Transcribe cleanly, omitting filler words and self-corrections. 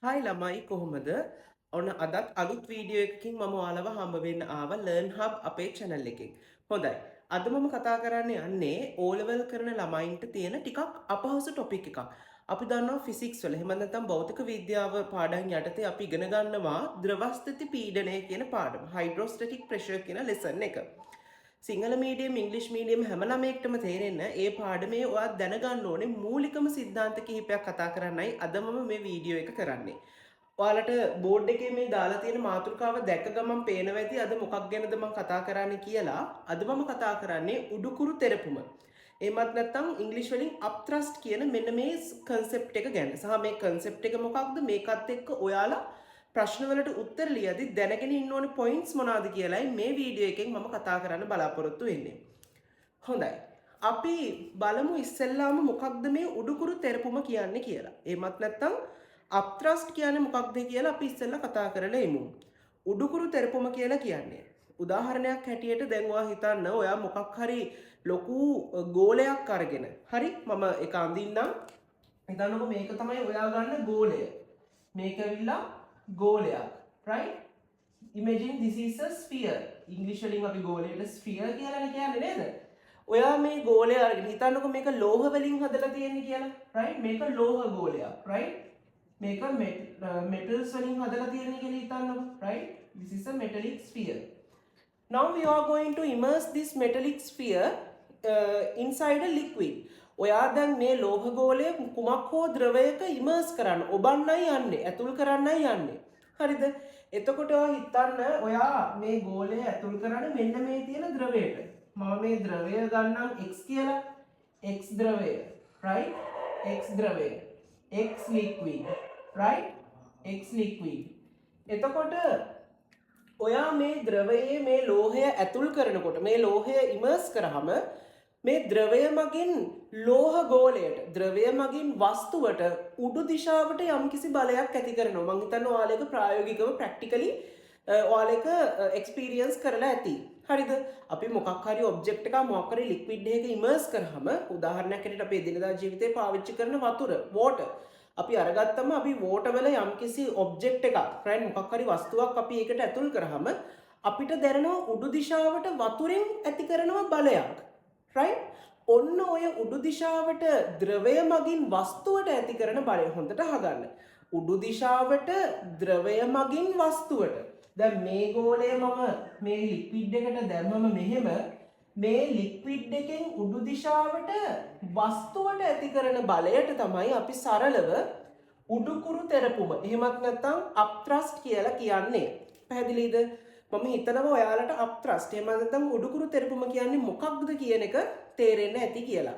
Hi ළමයි කොහොමද? ඔන්න අදත් අලුත් වීඩියෝ එකකින් මම ඔයාලව හම්බ වෙන්න ආවා Learn Hub අපේ channel එකෙන්. හොඳයි. අද මම කතා කරන්න යන්නේ O level කරන ළමයින්ට තියෙන ටිකක් අපහසු topic එකක්. අපි දන්නවා physics වල එහෙම නැත්නම් භෞතික විද්‍යාව පාඩම් යටතේ අපි ඉගෙන ගන්නවා ද්‍රවස්ථಿತಿ පීඩනය කියන පාඩම. hydrostatic pressure කියන lesson එක. සිංහල මීඩියම් ඉංග්ලිෂ් මීඩියම් හැම ළමයෙක්ටම තේරෙන්න ඒ පාඩමේ ඔයා දැනගන්න ඕනේ මූලිකම සිද්ධාන්ත කිහිපයක් කතා කරන්නයි අද මම මේ වීඩියෝ එක කරන්නේ. ඔයාලට බෝඩ් එකේ මේ දාලා තියෙන මාතෘකාව දැක්ක ගමන් පේනවා ඇති අද මොකක් ගැනද මම කතා කරන්නේ කියලා. අද මම කතා කරන්නේ උඩුකුරු තෙරපුම. එහෙමත් නැත්නම් ඉංග්‍රීසි වලින් upthrust කියන මෙන්න මේ concept එක ගැන. සහ මේ concept එක මොකක්ද මේකත් එක්ක ඔයාලා ප්‍රශ්න වලට උත්තර ලියද්දි දැනගෙන ඉන්න ඕනේ points මොනවාද කියලායි මේ වීඩියෝ එකෙන් මම කතා කරන්න බලාපොරොත්තු වෙන්නේ. හොඳයි. අපි බලමු ඉස්සෙල්ලාම මොකක්ද මේ උඩුකුරු තෙරපුම කියන්නේ කියලා. එහෙමත් නැත්නම් upthrust කියන්නේ මොකක්ද කියලා අපි ඉස්සෙල්ලා කතා කරලා එමු. උඩුකුරු තෙරපුම කියලා කියන්නේ උදාහරණයක් හැටියට දැන් ඔයා හිතන්න ඔයා මොකක් හරි ලොකු ගෝලයක් අරගෙන හරි මම ඒක අඳින්නම් හිතන්නකො මේක තමයි ඔයා ගන්න ගෝලය මේක ඇවිල්ලා ගෝලයක් right imagine this is a sphere english වලින් අපි ගෝලයට sphere කියලානේ කියන්නේ නේද ඔයා මේ ගෝලය අරගෙන හිතන්නකො මේක ලෝහ වලින් හදලා තියෙන්නේ කියලා right මේක ලෝහ ගෝලයක් right මේක metals වලින් හදලා තියෙන්නේ කියලා හිතන්නකො right this is a metallic sphere now we are going to immerse this metallic sphere inside a liquid ඔයා දැන් මේ ලෝහ ගෝලය කුමක් හෝ ද්‍රවයක ඉමර්ස් කරන්න ඔබන්නයි යන්නේ ඇතුල් කරන්නයි යන්නේ හරිද එතකොට ඔයා හිතන්න ඔයා මේ ගෝලය ඇතුල් කරන්නේ මෙන්න මේ තියෙන ද්‍රවයට මම මේ ද්‍රවය ගන්නම් x කියලා x ද්‍රවය right x ද්‍රවය x liquid right x liquid එතකොට ඔයා මේ ද්‍රවයේ මේ ලෝහය ඇතුල් කරනකොට මේ ලෝහය ඉමර්ස් කරාම මේ ද්‍රවය මගින් ලෝහ ගෝලයට ද්‍රවය මගින් වස්තුවට උඩු දිශාවට යම්කිසි බලයක් ඇති කරනවා මම හිතන්නේ ඔයාලක ප්‍රායෝගිකව ප්‍රැක්ටිකලි ඔයාලක එක්ස්පීරියන්ස් කරලා ඇති හරිද අපි මොකක් හරි ඔබ්ජෙක්ට් එකක් මොකක් හරි ලික්විඩ් එකක ඉමර්ස් කරාම උදාහරණයක් ඇරෙට අපි එදිනදා ජීවිතේ පාවිච්චි කරන වතුර වෝටර් අපි අරගත්තම අපි වෝටර් වල යම්කිසි ඔබ්ජෙක්ට් එකක් right මොකක් හරි වස්තුවක් අපි ඒකට ඇතුල් කරාම අපිට දැනෙනවා උඩු දිශාවට වතුරෙන් ඇති කරනවා බලයක් right ඔන්න ඔය උඩු දිශාවට ද්‍රවය මගින් වස්තුවට ඇති කරන බලය හොඳට අහගන්න උඩු දිශාවට ද්‍රවය මගින් වස්තුවට දැන් මේ ගෝලය මම මේ ලික්විඩ් එකට දැම්මම මෙහෙම මේ ලික්විඩ් එකෙන් උඩු දිශාවට වස්තුවට ඇති කරන බලයට තමයි අපි සරලව උඩුකුරු තෙරපුම එහෙමත් නැත්නම් upthrust කියලා කියන්නේ පැහැදිලිද මම හිතනවා ඔයාලට upthrust එහෙම නැත්නම් උඩුකුරු තෙරපුම කියන්නේ මොකක්ද කියන එක තේරෙන්න ඇති කියලා